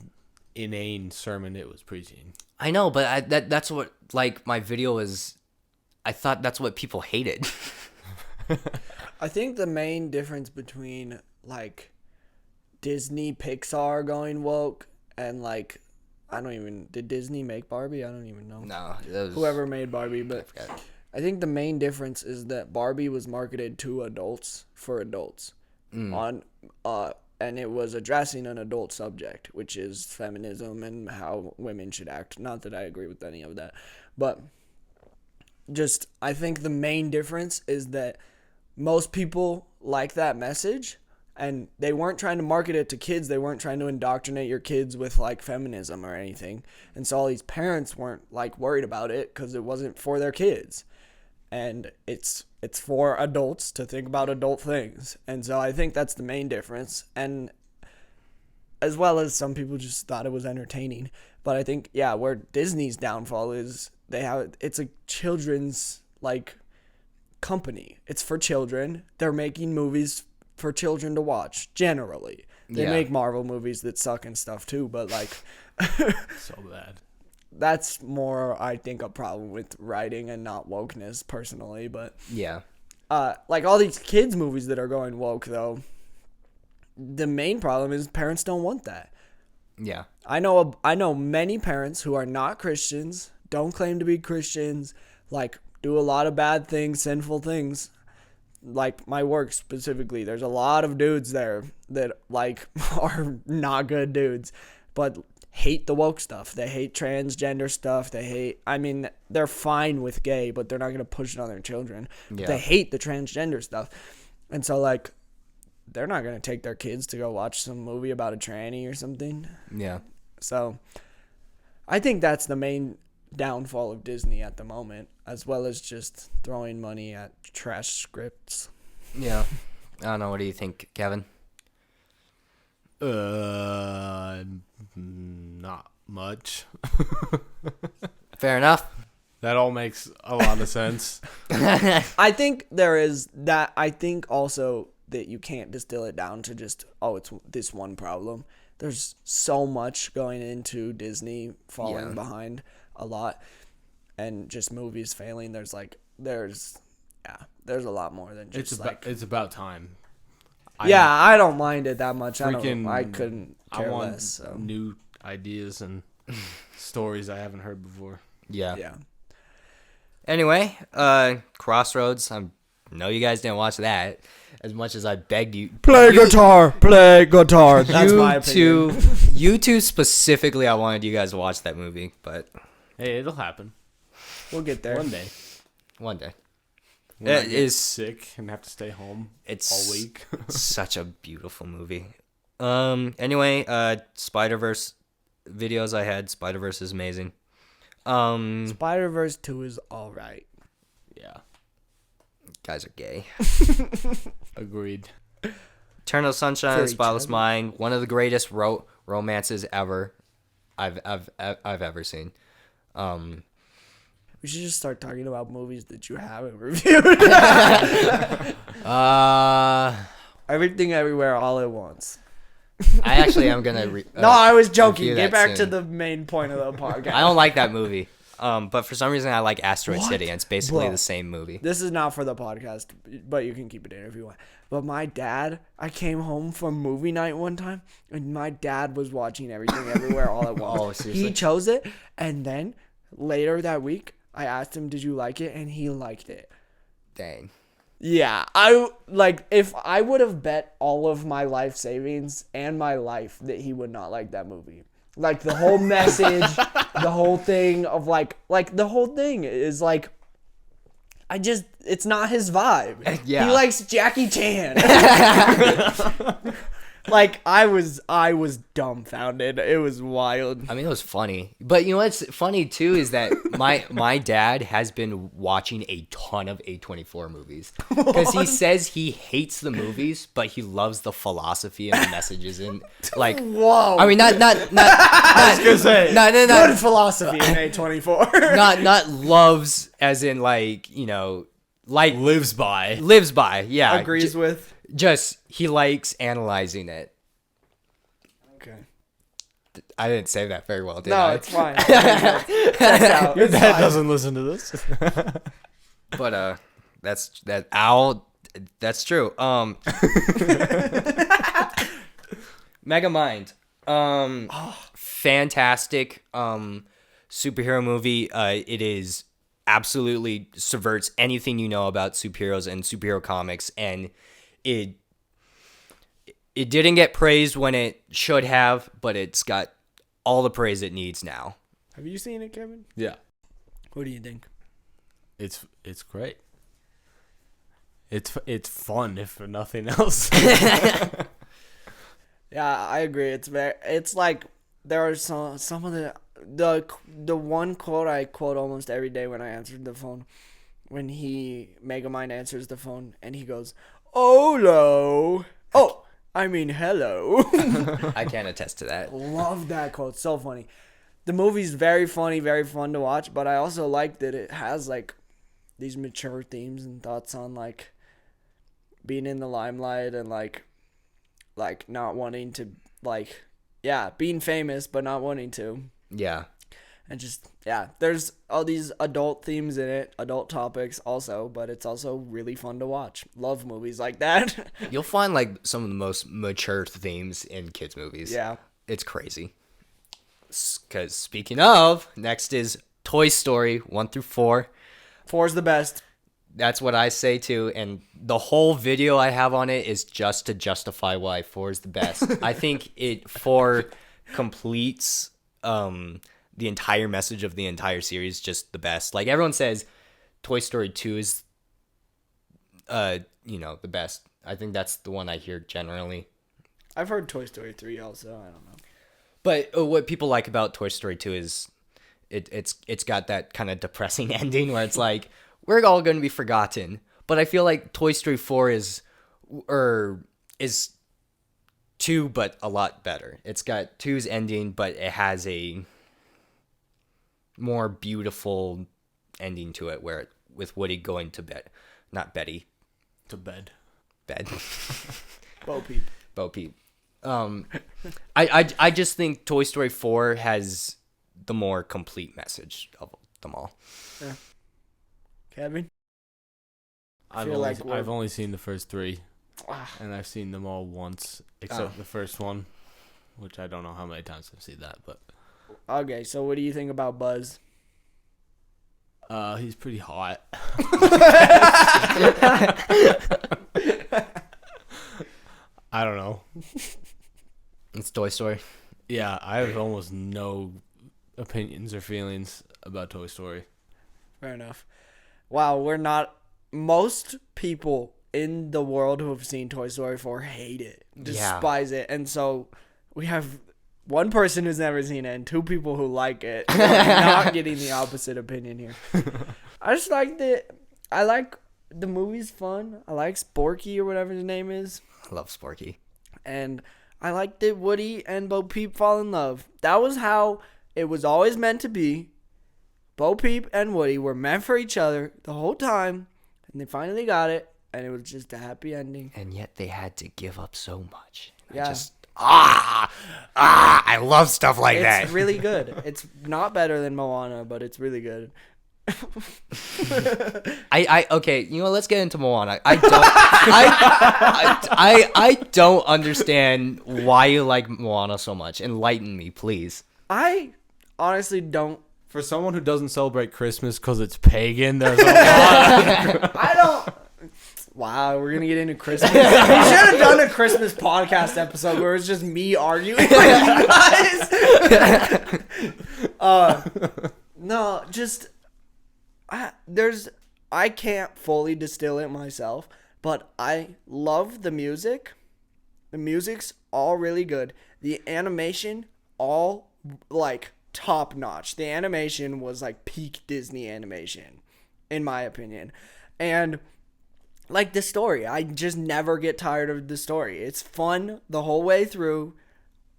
inane sermon it was preaching. I know, but that's what, like, my video was, I thought that's what people hated. I think the main difference between like Disney Pixar going woke and like did Disney make Barbie? I don't even know. No, that was, Whoever made Barbie, but I think the main difference is that Barbie was marketed to adults for adults and it was addressing an adult subject, which is feminism and how women should act. Not that I agree with any of that, but just I think the main difference is that most people like that message, and they weren't trying to market it to kids. They weren't trying to indoctrinate your kids with like feminism or anything. And so all these parents weren't like worried about it because it wasn't for their kids. And it's for adults to think about adult things. And so I think that's the main difference. And as well as some people just thought it was entertaining. But I think, yeah, where Disney's downfall is it's a children's like company. It's for children. They're making movies for children to watch generally. They make Marvel movies that suck and stuff too, but like So bad. That's more, I think, a problem with writing and not wokeness personally. But yeah. Like all these kids movies that are going woke though, the main problem is parents don't want that. Yeah. I know many parents who are not Christians, don't claim to be Christians, like do a lot of bad things, sinful things. Like my work specifically, there's a lot of dudes there that like are not good dudes, but hate the woke stuff. They hate transgender stuff. They're fine with gay, but they're not going to push it on their children. Yeah. They hate the transgender stuff. And so like they're not going to take their kids to go watch some movie about a tranny or something. Yeah. So I think that's the main downfall of Disney at the moment, as well as just throwing money at trash scripts. Yeah. I don't know. What do you think, Kevin? Not much. Fair enough. That all makes a lot of sense. I think there is that. I think also that you can't distill it down to just, it's this one problem. There's so much going into Disney falling behind a lot, and just movies failing. There's a lot more than just it's about time. I don't mind it that much. I couldn't care I want less. So. new ideas and stories I haven't heard before. Yeah. Yeah. Anyway, Crossroads. I know you guys didn't watch that as much as I begged you. Play guitar. That's my opinion. You two specifically, I wanted you guys to watch that movie, but Hey, it'll happen. We'll get there. one day. When I It get is sick and have to stay home It's all week. such a beautiful movie. Anyway, Spider-Verse videos I had. Spider-Verse is amazing. Spider-Verse 2 is all right. Yeah, Guys are gay. agreed. Eternal Sunshine of For the each Spotless other. Mind, one of the greatest romances ever I've ever seen. We should just start talking about movies that you haven't reviewed. Everything, Everywhere, All at Once. I actually am gonna. No, I was joking. review Get that back to soon. the main point of the podcast. I don't like that movie. But for some reason I like Asteroid What? City, and it's basically Bro. the same movie. This is not for the podcast, but you can keep it in if you want. But my dad, I came home from movie night one time, and my dad was watching Everything Everywhere All at Once. Oh, seriously? He chose it, and then later that week, I asked him, "Did you like it?" And he liked it. Dang. Yeah, if I would have bet all of my life savings and my life that he would not like that movie. Like the whole message, the whole thing of like the whole thing is like, it's not his vibe. Yeah. He likes Jackie Chan. Like I was dumbfounded. It was wild. I mean, it was funny, but you know what's funny too is that my dad has been watching a ton of A24 movies because he says he hates the movies, but he loves the philosophy and the messages and like. Whoa. I mean, not. I was gonna say. Good philosophy in A24. not loves as in like, you know, like Lives by. lives by. Yeah, Agrees with. Just he likes analyzing it. Okay. I didn't say that very well, did No, I? it's fine. Check out. Your It's dad fine. doesn't listen to this. But that's true. Megamind. Fantastic superhero movie. It is absolutely subverts anything you know about superheroes and superhero comics, and it didn't get praised when it should have, but it's got all the praise it needs now. Have you seen it, Kevin? Yeah. What do you think? It's great. It's fun if for nothing else. Yeah, I agree. It's like there are some of the one quote I quote almost every day when I answered the phone, when Megamind answers the phone and he goes, "Hello." Oh, I mean hello. I can attest to that. Love that quote. So funny. The movie's very funny, very fun to watch, but I also like that it has like these mature themes and thoughts on like being in the limelight and like not wanting to being famous but not wanting to. Yeah. And just, there's all these adult themes in it, adult topics also, but it's also really fun to watch. Love movies like that. You'll find like some of the most mature themes in kids' movies. Yeah. It's crazy. Because speaking of, next is Toy Story 1 through 4. 4's the best. That's what I say too. And the whole video I have on it is just to justify why 4 is the best. I think 4 completes the entire message of the entire series, just the best. Like everyone says Toy Story 2 is the best. I think that's the one I hear generally. I've heard Toy Story 3 also. I don't know. But what people like about Toy Story 2 is it's got that kind of depressing ending where it's like we're all going to be forgotten. But I feel like Toy Story 4 is 2 but a lot better. It's got 2's ending, but it has a more beautiful ending to it where with Woody going to bed, not Betty, To bed. bed. Bo Peep. Bo Peep. I just think Toy Story 4 has the more complete message of them all. Yeah. Kevin? I've only seen the first 3, Ah. and I've seen them all once, except the first one, which I don't know how many times I've seen that, but Okay, so what do you think about Buzz? he's pretty hot. I don't know. It's Toy Story. Yeah, I have almost no opinions or feelings about Toy Story. Fair enough. Wow, most people in the world who have seen Toy Story 4 hate it, despise it. And so we have one person who's never seen it and 2 people who like it. So I'm not getting the opposite opinion here. I just like I like the movie's fun. I like Sporky or whatever his name is. I love Sporky. And I like that Woody and Bo Peep fall in love. That was how it was always meant to be. Bo Peep and Woody were meant for each other the whole time, and they finally got it, and it was just a happy ending. And yet they had to give up so much. Yeah. I love stuff like that. It's really good. It's not better than Moana, but it's really good. Okay, let's get into Moana. I don't understand why you like Moana so much. Enlighten me, please. I honestly don't. For someone who doesn't celebrate Christmas because it's pagan, there's a lot. I don't. Wow, we're gonna get into Christmas. We should have done a Christmas podcast episode where it's just me arguing with you guys. No, just I can't fully distill it myself, but I love the music. The music's all really good. The animation, all like top notch. The animation was like peak Disney animation, in my opinion. And like the story, I just never get tired of the story. It's fun the whole way through.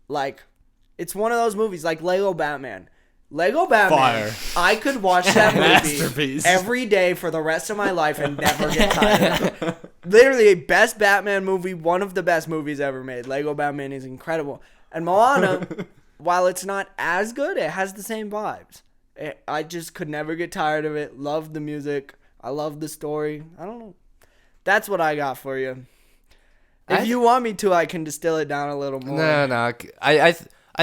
Like, it's one of those movies like Lego Batman. Lego Batman. Fire. I could watch that movie Masterpiece. every day for the rest of my life and never get tired of it. Literally, best Batman movie, one of the best movies ever made. Lego Batman is incredible. And Moana, while it's not as good, it has the same vibes. I just could never get tired of it. Love the music. I love the story. I don't know. That's what I got for you. If you want me to, I can distill it down a little more. No. I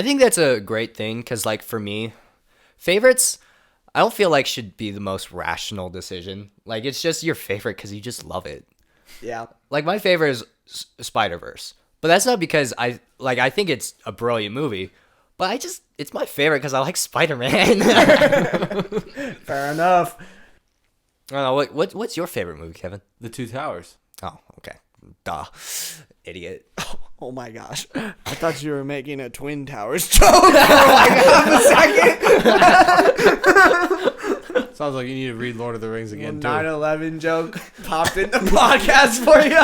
think that's a great thing because, like, for me, favorites, I don't feel like should be the most rational decision. Like, it's just your favorite because you just love it. Yeah. Like, my favorite is Spider-Verse. But that's not because I think it's a brilliant movie. But it's my favorite because I like Spider-Man. Fair enough. I don't know, what's your favorite movie, Kevin? The Two Towers. Oh, okay. Duh. Idiot. Oh my gosh. I thought you were making a Twin Towers joke for like half a second. Sounds like you need to read Lord of the Rings again, too. 9/11 joke popped in the podcast for you.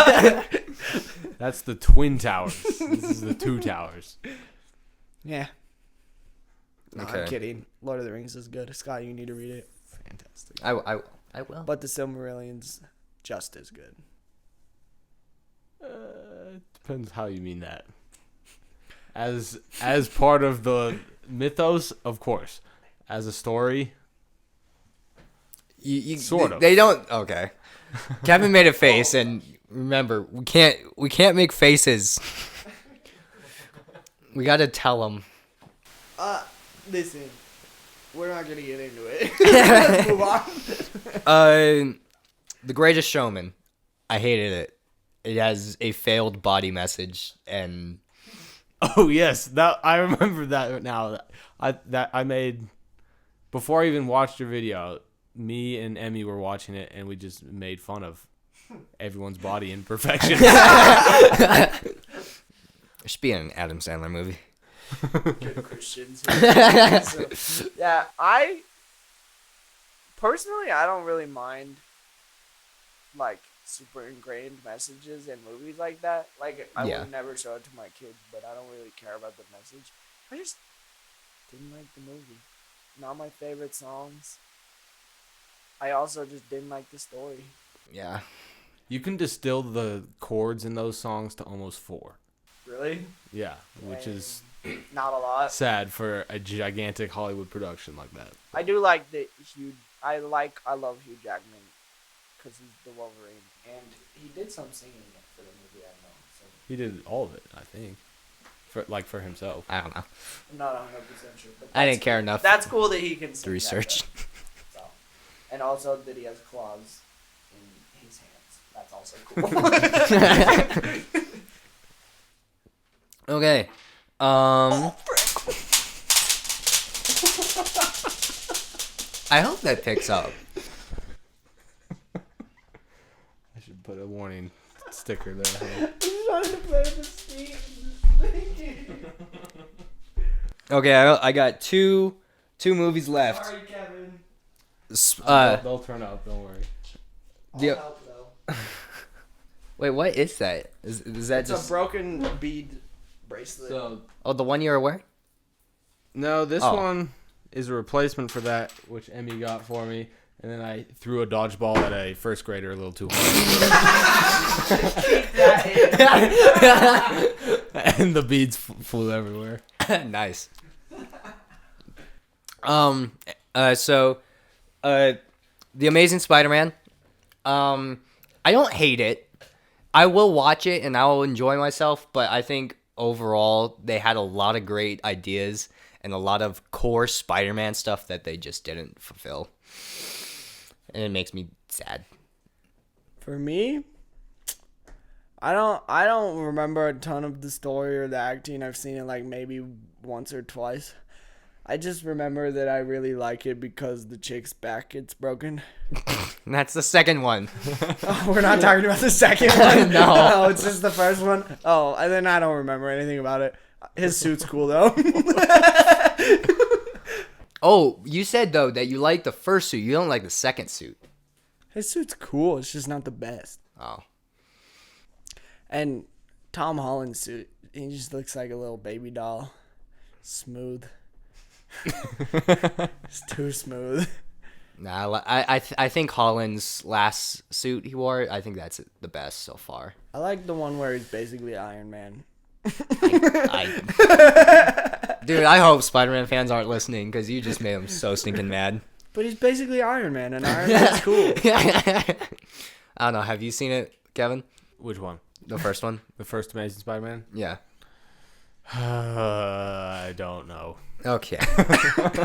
That's the Twin Towers. This is the Two Towers. Yeah. No, Okay. I'm kidding. Lord of the Rings is good. Scott, you need to read it. Fantastic. I will. But the Silmarillion's just as good. Depends how you mean that. As part of the mythos, of course. As a story, You sort of. They don't. Okay. Kevin made a face, and remember, we can't make faces. We got to tell them. Listen. We're not going to get into it. Let's move on. The Greatest Showman. I hated it. It has a failed body message, and Oh yes, that I remember that now. I made before I even watched your video. Me and Emmy were watching it, and we just made fun of everyone's body imperfections. it should be an Adam Sandler movie. Good Christians. So, yeah, I personally don't really mind like super ingrained messages in movies like that. Like I Yeah. would never show it to my kids, but I don't really care about the message. I just didn't like the movie. Not my favorite songs. I also just didn't like the story. Yeah. You can distill the chords in those songs to almost 4. Really? Yeah, which is Not a lot. sad for a gigantic Hollywood production like that. I do like the Hugh. I love Hugh Jackman because he's the Wolverine, and he did some singing for the movie. I know. So He did all of it, I think, for himself. I don't know. I'm not 100% sure. But I that's didn't care enough That's cool that he can to sing research. That, though. So. And also that he has claws in his hands. That's also cool. Okay. I hope that picks up. I should put a warning sticker there. Okay, I got two movies left. Sorry, Kevin. They'll turn up, don't worry. The- Help, though. Wait, what is that? Is that It's just a broken bead bracelet. So oh the one you were wearing? no, this Oh. one is a replacement for that, which Emmy got for me. And then I threw a dodgeball at a first grader a little too hard. And the beads flew everywhere. Nice. So, The Amazing Spider-Man. I don't hate it. I will watch it and I will enjoy myself, but I think overall they had a lot of great ideas and a lot of core Spider-Man stuff that they just didn't fulfill. And it makes me sad. For me, I don't remember a ton of the story or the acting. I've seen it like maybe once or twice. I just remember that I really like it because the chick's back gets broken. And that's the second one. Oh, we're not talking about the second one? No. Oh, it's just the first one? Oh, and then I don't remember anything about it. His suit's cool, though. Oh, you said, though, that you like the first suit. You don't like the second suit. His suit's cool. It's just not the best. Oh. And Tom Holland's suit, he just looks like a little baby doll. Smooth. It's too smooth. Nah, I think Holland's last suit he wore, I think that's the best so far. I like the one where he's basically Iron Man. Dude, I hope Spider-Man fans aren't listening because you just made them so stinking mad. But he's basically Iron Man, and Iron Man's cool. I don't know. Have you seen it, Kevin? Which one? The first one? The first Amazing Spider-Man? Yeah. I don't know. Okay.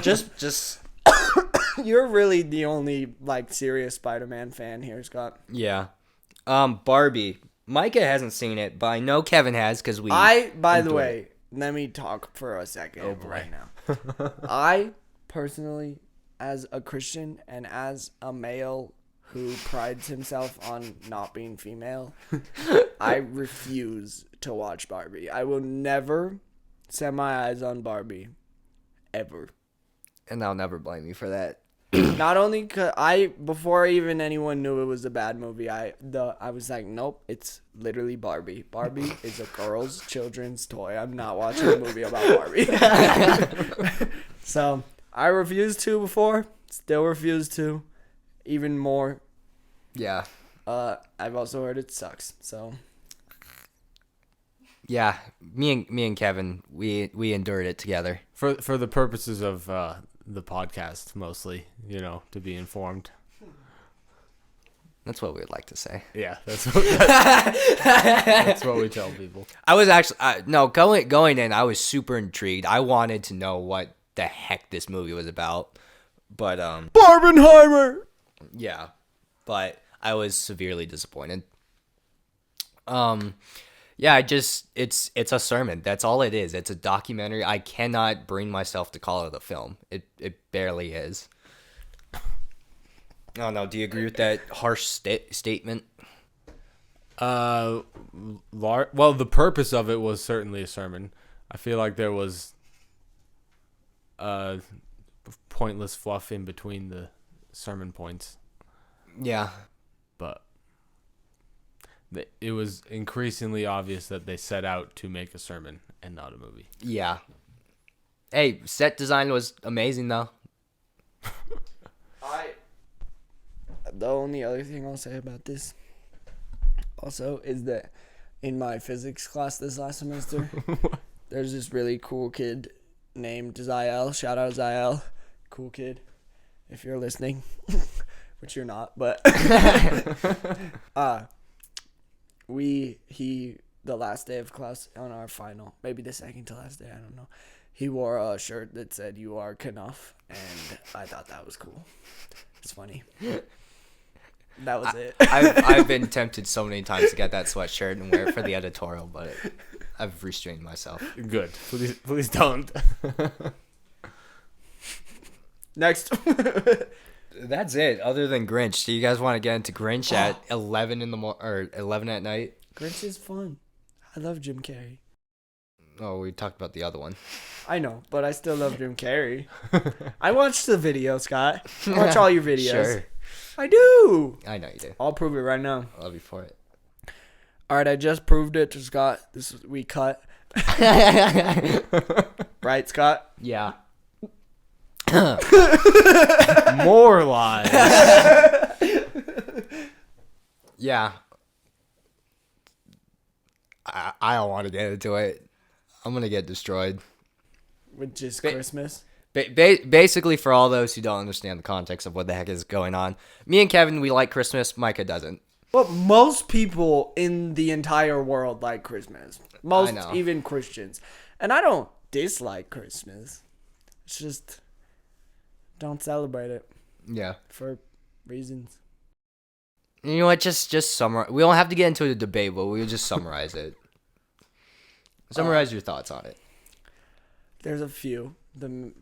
Just you're really the only like serious Spider-Man fan here, Scott. Yeah. Barbie. Micah hasn't seen it, but I know Kevin has because we. By the enjoyed way, it. let me talk for a second right boy. now. I personally, as a Christian and as a male who prides himself on not being female, I refuse to watch Barbie. I will never set my eyes on Barbie, ever. And I'll never blame you for that. Not only cause before even anyone knew it was a bad movie, I was like, nope, it's literally Barbie. Barbie is a girl's children's toy. I'm not watching a movie about Barbie. So I refused to before, still refuse to, even more. Yeah. I've also heard it sucks. So Yeah. Me and Kevin, we endured it together. For the purposes of the podcast, mostly, to be informed. That's what we'd like to say. Yeah, that's what we tell people. I was actually going in. I was super intrigued. I wanted to know what the heck this movie was about, but Barbenheimer. yeah, but I was severely disappointed. Yeah, it's a sermon. That's all it is. It's a documentary. I cannot bring myself to call it a film. It barely is. I don't know. Do you agree with that harsh statement? Well, the purpose of it was certainly a sermon. I feel like there was pointless fluff in between the sermon points, Yeah. but it was increasingly obvious that they set out to make a sermon and not a movie. Yeah. Hey, set design was amazing though. The only other thing I'll say about this also is that in my physics class this last semester, there's this really cool kid named Zael. Shout out Zael. Cool kid. If you're listening, which you're not, but the last day of class on our final, maybe the second to last day, I don't know, he wore a shirt that said "You are Knuff," and I thought that was cool. It's funny. That was it. I've been tempted so many times to get that sweatshirt and wear it for the editorial, but I've restrained myself. Good. Please don't. Next. That's it. Other than Grinch, do you guys want to get into Grinch at 11 in the or 11 at night? Grinch is fun. I love Jim Carrey. Oh, we talked about the other one. I know, but I still love Jim Carrey. I watched the video, Scott. I watch all your videos. Sure. I do. I know you do. I'll prove it right now. I love you for it. All right, I just proved it to Scott. We cut. Right, Scott? Yeah. More lies. Yeah. I don't want to get into it. I'm going to get destroyed. With just Christmas. Basically, for all those who don't understand the context of what the heck is going on, me and Kevin, we like Christmas. Micah doesn't. But most people in the entire world like Christmas. Most, I know. even Christians. And I don't dislike Christmas. It's just, don't celebrate it Yeah. for reasons. You know what? Just summarize. We don't have to get into a debate, but we'll just summarize it. Summarize your thoughts on it. There's a few. The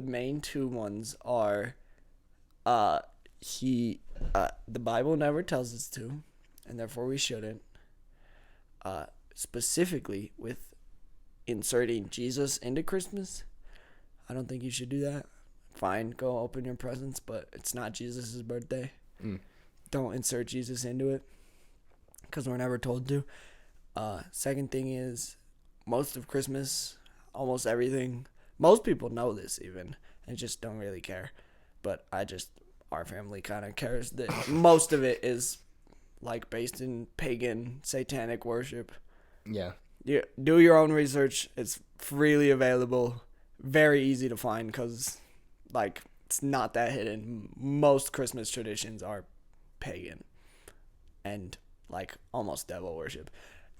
main two ones are, the Bible never tells us to, and therefore we shouldn't. Specifically with inserting Jesus into Christmas, I don't think you should do that. Fine, go open your presents, but it's not Jesus' birthday. Don't insert Jesus into it, because we're never told to. Second thing is, most of Christmas, almost everything, most people know this even, and just don't really care. But our family kind of cares that most of it is like based in pagan, satanic worship. Yeah. You do your own research. It's freely available, very easy to find because, like, it's not that hidden. Most Christmas traditions are pagan and like almost devil worship,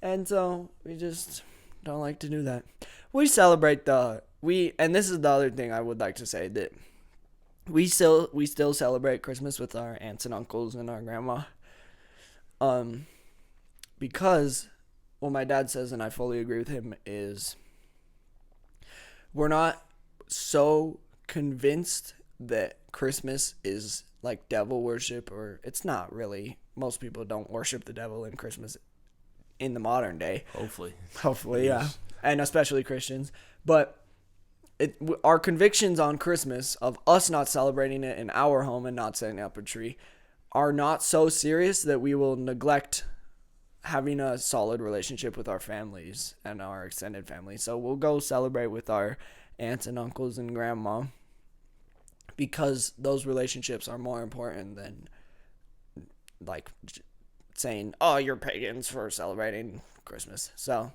and so we just don't like to do that. We celebrate and this is the other thing I would like to say, that we still celebrate Christmas with our aunts and uncles and our grandma, because what my dad says, and I fully agree with him, is we're not so convinced that Christmas is like devil worship, or it's not really. Most people don't worship the devil in Christmas in the modern day. Hopefully, yeah. And especially Christians. But our convictions on Christmas of us not celebrating it in our home and not setting up a tree are not so serious that we will neglect having a solid relationship with our families and our extended family. So we'll go celebrate with our aunts and uncles and grandma, because those relationships are more important than like saying, "Oh, you're pagans for celebrating Christmas." So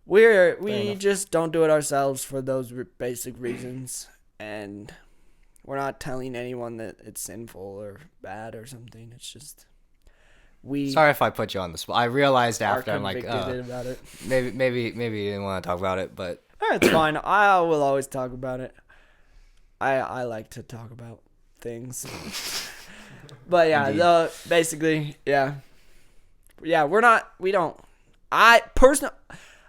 we just don't do it ourselves for those basic reasons, and we're not telling anyone that it's sinful or bad or something. It's just Sorry if I put you on the spot. I realized after, I'm like, about it. maybe you didn't want to talk about it, but It's fine. I will always talk about it. I like to talk about things. But yeah, basically, yeah. Yeah,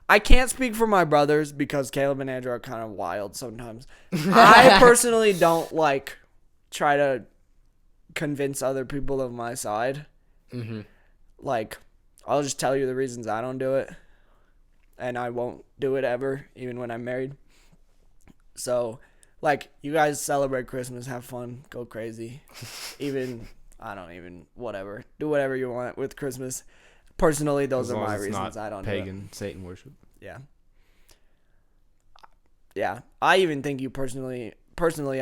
I can't speak for my brothers because Caleb and Andrew are kind of wild sometimes. I personally don't try to convince other people of my side. mm-hmm. Like, I'll just tell you the reasons I don't do it, and I won't do it ever, even when I'm married. So, you guys celebrate Christmas, have fun, go crazy. Whatever. Do whatever you want with Christmas. Personally, those are my reasons I don't pagan do it. Satan worship. Yeah. Yeah. I even think you personally,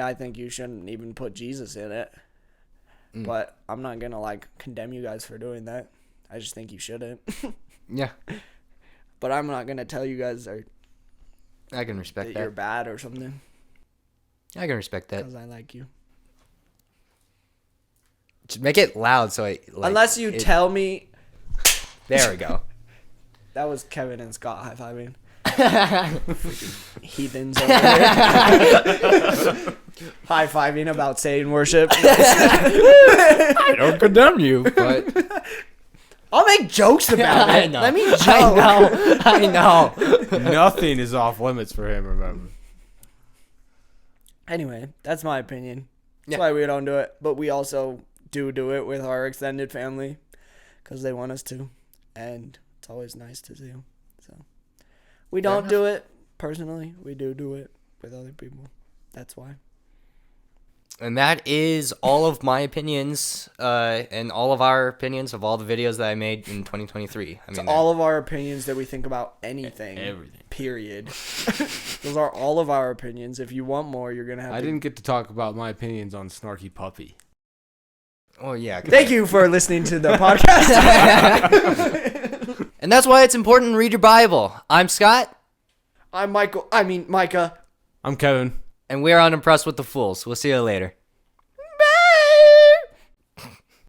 I think you shouldn't even put Jesus in it. But I'm not going to, condemn you guys for doing that. I just think you shouldn't. Yeah. But I'm not going to tell you guys I can respect that. you're bad or something. I can respect that. Because I like you. Just make it loud so Unless you tell me. There we go. That was Kevin and Scott high-fiving. Heathens over there. High-fiving about Satan worship. I don't condemn you, but I'll make jokes about it. I know. Let me joke. I know. Nothing is off limits for him, remember. Anyway, that's my opinion. That's why we don't do it. But we also do it with our extended family because they want us to. And it's always nice to do. So we don't do it personally. We do it with other people. That's why. And that is all of my opinions and all of our opinions of all the videos that I made in 2023. All of our opinions that we think about anything. Everything. Period. Those are all of our opinions. If you want more, you're gonna have. I didn't get to talk about my opinions on Snarky Puppy. Oh yeah. Thank you for listening to the podcast. And that's why it's important to read your Bible. I'm Scott. I'm Michael. I mean Micah. I'm Kevin. And we're unimpressed with the fools. We'll see you later.